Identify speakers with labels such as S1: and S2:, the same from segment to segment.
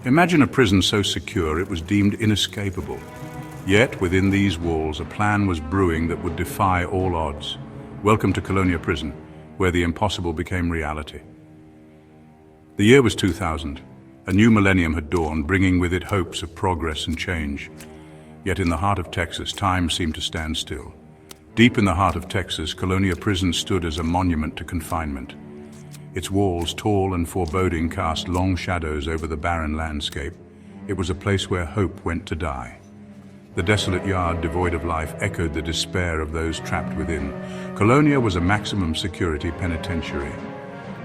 S1: Imagine a prison so secure it was deemed inescapable. Yet, within these walls, a plan was brewing that would defy all odds. Welcome to Colonia Prison, where the impossible became reality. The year was 2000. A new millennium had dawned, bringing with it hopes of progress and change. Yet in the heart of Texas, time seemed to stand still. Deep in the heart of Texas, Colonia Prison stood as a monument to confinement. Its walls, tall and foreboding, cast long shadows over the barren landscape. It was a place where hope went to die. The desolate yard, devoid of life, echoed the despair of those trapped within. Colonia was a maximum security penitentiary.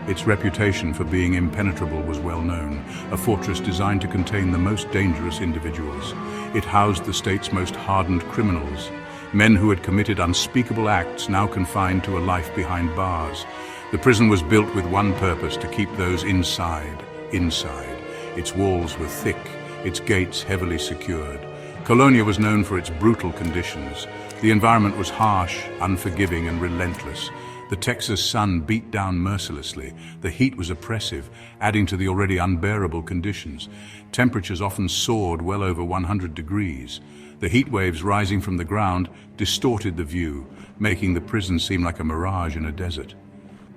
S1: Its reputation for being impenetrable was well known, a fortress designed to contain the most dangerous individuals. It housed the state's most hardened criminals, men who had committed unspeakable acts now confined to a life behind bars. The prison was built with one purpose: to keep those inside. Its walls were thick, its gates heavily secured. Colonia was known for its brutal conditions. The environment was harsh, unforgiving, and relentless. The Texas sun beat down mercilessly. The heat was oppressive, adding to the already unbearable conditions. Temperatures often soared well over 100 degrees. The heat waves rising from the ground distorted the view, making the prison seem like a mirage in a desert.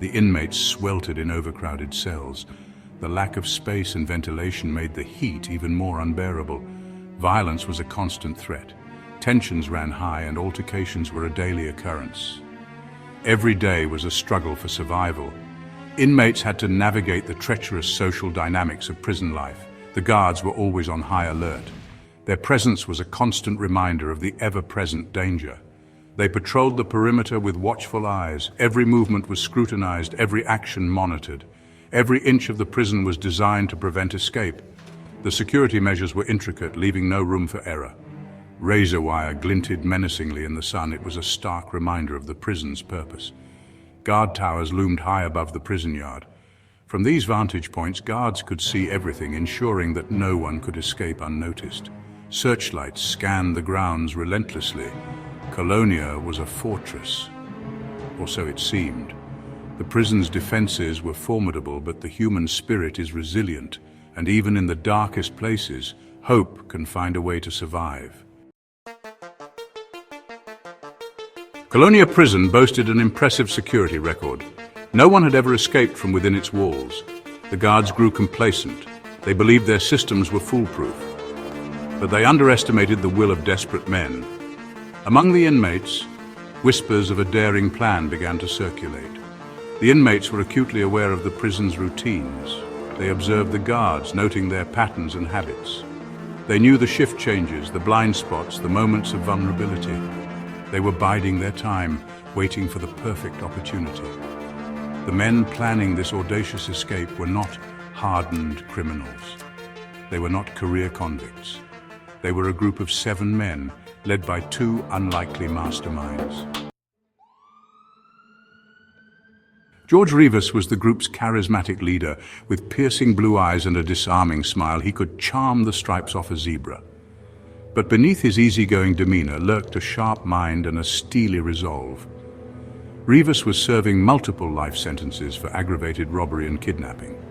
S1: The inmates sweltered in overcrowded cells. The lack of space and ventilation made the heat even more unbearable. Violence was a constant threat. Tensions ran high and altercations were a daily occurrence. Every day was a struggle for survival. Inmates had to navigate the treacherous social dynamics of prison life. The guards were always on high alert. Their presence was a constant reminder of the ever-present danger. They patrolled the perimeter with watchful eyes. Every movement was scrutinized, every action monitored. Every inch of the prison was designed to prevent escape. The security measures were intricate, leaving no room for error. Razor wire glinted menacingly in the sun. It was a stark reminder of the prison's purpose. Guard towers loomed high above the prison yard. From these vantage points, guards could see everything, ensuring that no one could escape unnoticed. Searchlights scanned the grounds relentlessly. Colonia was a fortress, or so it seemed. The prison's defenses were formidable, but the human spirit is resilient, and even in the darkest places, hope can find a way to survive. Colonia Prison boasted an impressive security record. No one had ever escaped from within its walls. The guards grew complacent. They believed their systems were foolproof. But they underestimated the will of desperate men. Among the inmates, whispers of a daring plan began to circulate. The inmates were acutely aware of the prison's routines. They observed the guards, noting their patterns and habits. They knew the shift changes, the blind spots, the moments of vulnerability. They were biding their time, waiting for the perfect opportunity. The men planning this audacious escape were not hardened criminals. They were not career convicts. They were a group of 7 men, led by 2 unlikely masterminds. George Rivas was the group's charismatic leader. With piercing blue eyes and a disarming smile, he could charm the stripes off a zebra. But beneath his easygoing demeanor lurked a sharp mind and a steely resolve. Rivas was serving multiple life sentences for aggravated robbery and kidnapping.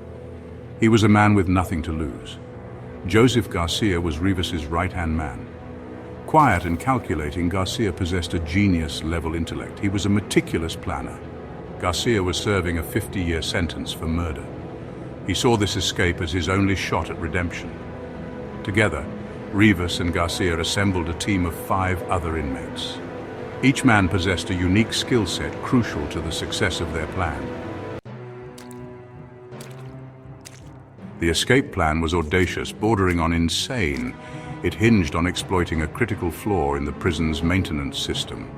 S1: He was a man with nothing to lose. Joseph Garcia was Rivas's right-hand man. Quiet and calculating, Garcia possessed a genius-level intellect. He was a meticulous planner. Garcia was serving a 50-year sentence for murder. He saw this escape as his only shot at redemption. Together, Rivas and Garcia assembled a team of 5 other inmates. Each man possessed a unique skill set crucial to the success of their plan. The escape plan was audacious, bordering on insane. It hinged on exploiting a critical flaw in the prison's maintenance system.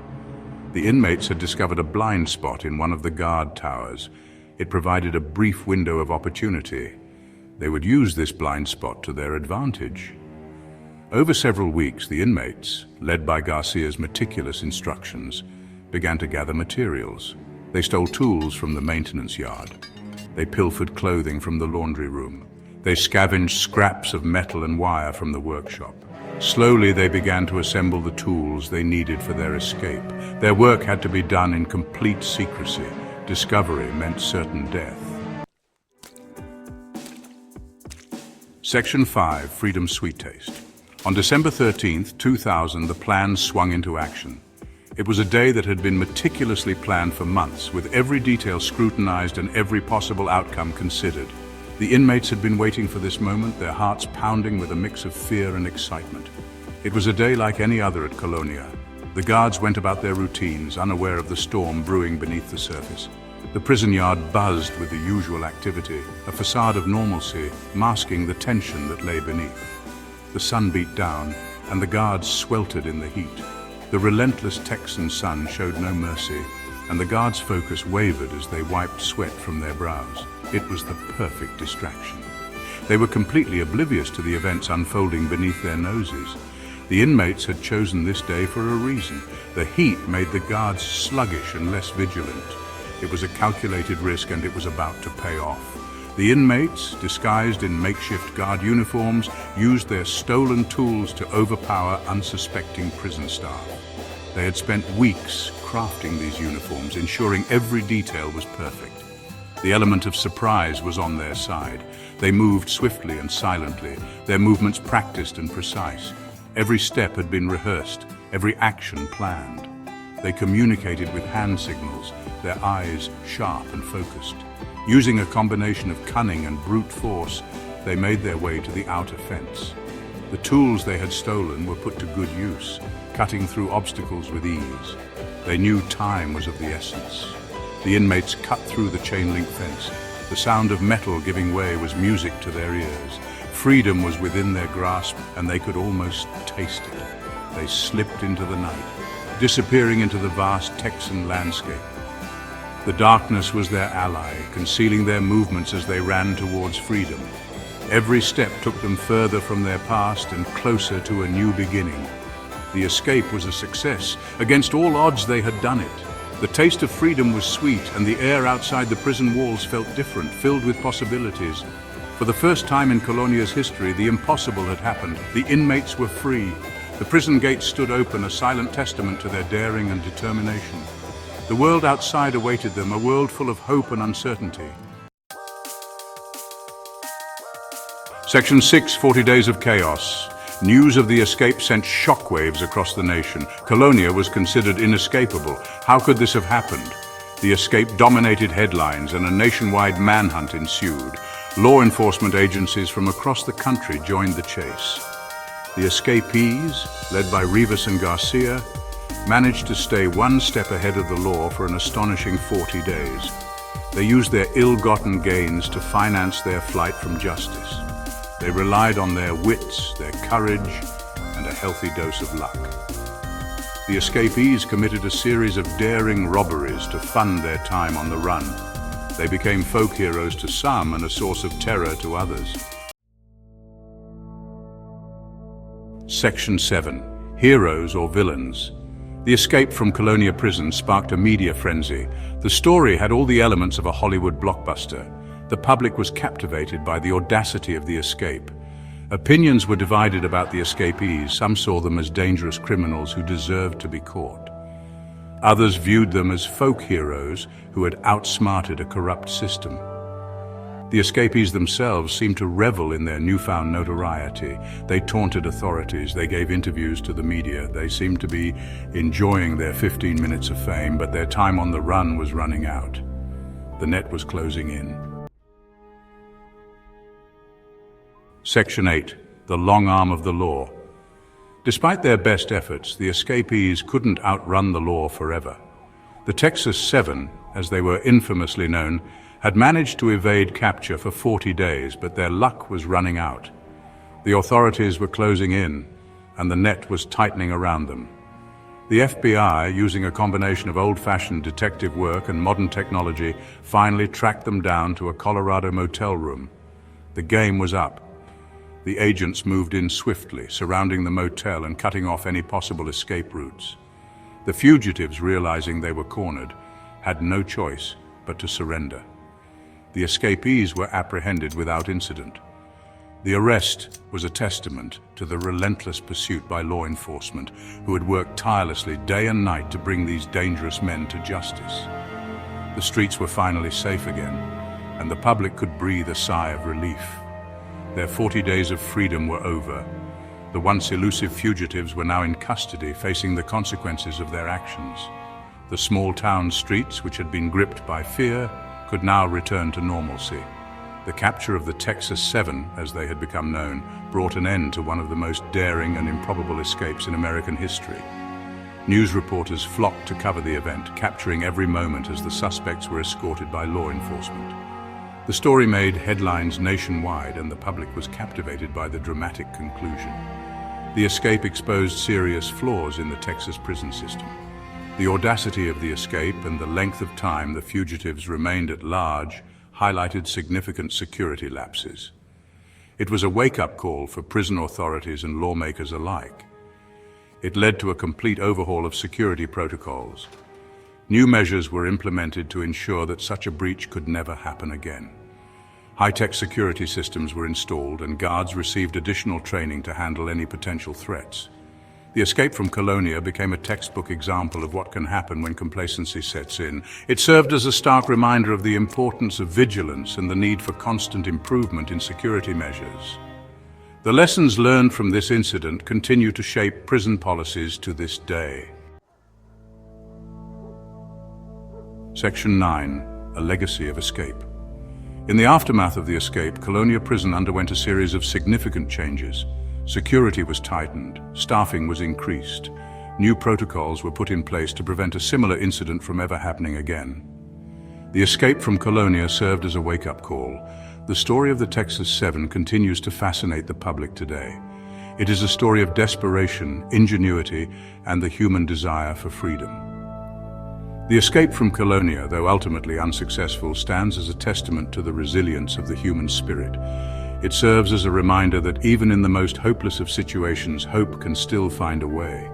S1: The inmates had discovered a blind spot in one of the guard towers. It provided a brief window of opportunity. They would use this blind spot to their advantage. Over several weeks, the inmates, led by Garcia's meticulous instructions, began to gather materials. They stole tools from the maintenance yard. They pilfered clothing from the laundry room. They scavenged scraps of metal and wire from the workshop. Slowly, they began to assemble the tools they needed for their escape. Their work had to be done in complete secrecy. Discovery meant certain death. Section 5, Freedom's Sweet Taste. On December 13th, 2000, the plan swung into action. It was a day that had been meticulously planned for months, with every detail scrutinized and every possible outcome considered. The inmates had been waiting for this moment, their hearts pounding with a mix of fear and excitement. It was a day like any other at Colonia. The guards went about their routines, unaware of the storm brewing beneath the surface. The prison yard buzzed with the usual activity, a facade of normalcy masking the tension that lay beneath. The sun beat down, and the guards sweltered in the heat. The relentless Texan sun showed no mercy, and the guards' focus wavered as they wiped sweat from their brows. It was the perfect distraction. They were completely oblivious to the events unfolding beneath their noses. The inmates had chosen this day for a reason. The heat made the guards sluggish and less vigilant. It was a calculated risk, and it was about to pay off. The inmates, disguised in makeshift guard uniforms, used their stolen tools to overpower unsuspecting prison staff. They had spent weeks crafting these uniforms, ensuring every detail was perfect. The element of surprise was on their side. They moved swiftly and silently, their movements practiced and precise. Every step had been rehearsed, every action planned. They communicated with hand signals, their eyes sharp and focused. Using a combination of cunning and brute force, they made their way to the outer fence. The tools they had stolen were put to good use, cutting through obstacles with ease. They knew time was of the essence. The inmates cut through the chain-link fence. The sound of metal giving way was music to their ears. Freedom was within their grasp, and they could almost taste it. They slipped into the night, disappearing into the vast Texan landscape. The darkness was their ally, concealing their movements as they ran towards freedom. Every step took them further from their past and closer to a new beginning. The escape was a success. Against all odds, they had done it. The taste of freedom was sweet, and the air outside the prison walls felt different, filled with possibilities. For the first time in Colonia's history, the impossible had happened. The inmates were free. The prison gates stood open, a silent testament to their daring and determination. The world outside awaited them, a world full of hope and uncertainty. Section 6, 40 Days of Chaos. News of the escape sent shockwaves across the nation. Colonia was considered inescapable. How could this have happened? The escape dominated headlines, and a nationwide manhunt ensued. Law enforcement agencies from across the country joined the chase. The escapees, led by Rivas and Garcia, managed to stay one step ahead of the law for an astonishing 40 days. They used their ill-gotten gains to finance their flight from justice. They relied on their wits, their courage, and a healthy dose of luck. The escapees committed a series of daring robberies to fund their time on the run. They became folk heroes to some and a source of terror to others. Section 7. Heroes or Villains. The escape from Colonia prison sparked a media frenzy. The story had all the elements of a Hollywood blockbuster. The public was captivated by the audacity of the escape. Opinions were divided about the escapees. Some saw them as dangerous criminals who deserved to be caught. Others viewed them as folk heroes who had outsmarted a corrupt system. The escapees themselves seemed to revel in their newfound notoriety. They taunted authorities, they gave interviews to the media. They seemed to be enjoying their 15 minutes of fame, but their time on the run was running out. The net was closing in. Section 8. The long arm of the law. Despite their best efforts, the escapees couldn't outrun the law forever. The Texas Seven, as they were infamously known, had managed to evade capture for 40 days, but their luck was running out. The authorities were closing in, and the net was tightening around them. The FBI, using a combination of old-fashioned detective work and modern technology, finally tracked them down to a Colorado motel room. The game was up. The agents moved in swiftly, surrounding the motel and cutting off any possible escape routes. The fugitives, realizing they were cornered, had no choice but to surrender. The escapees were apprehended without incident. The arrest was a testament to the relentless pursuit by law enforcement, who had worked tirelessly day and night to bring these dangerous men to justice. The streets were finally safe again, and the public could breathe a sigh of relief. Their 40 days of freedom were over. The once elusive fugitives were now in custody, facing the consequences of their actions. The small town streets, which had been gripped by fear, could now return to normalcy. The capture of the Texas Seven, as they had become known, brought an end to one of the most daring and improbable escapes in American history. News reporters flocked to cover the event, capturing every moment as the suspects were escorted by law enforcement. The story made headlines nationwide, and the public was captivated by the dramatic conclusion. The escape exposed serious flaws in the Texas prison system. The audacity of the escape and the length of time the fugitives remained at large highlighted significant security lapses. It was a wake-up call for prison authorities and lawmakers alike. It led to a complete overhaul of security protocols. New measures were implemented to ensure that such a breach could never happen again. High-tech security systems were installed, and guards received additional training to handle any potential threats. The escape from Colonia became a textbook example of what can happen when complacency sets in. It served as a stark reminder of the importance of vigilance and the need for constant improvement in security measures. The lessons learned from this incident continue to shape prison policies to this day. Section 9. A legacy of escape. In the aftermath of the escape, Colonia Prison underwent a series of significant changes. Security was tightened, staffing was increased. New protocols were put in place to prevent a similar incident from ever happening again. The escape from Colonia served as a wake-up call. The story of the Texas Seven continues to fascinate the public today. It is a story of desperation, ingenuity, and the human desire for freedom. The escape from Colonia, though ultimately unsuccessful, stands as a testament to the resilience of the human spirit. It serves as a reminder that even in the most hopeless of situations, hope can still find a way.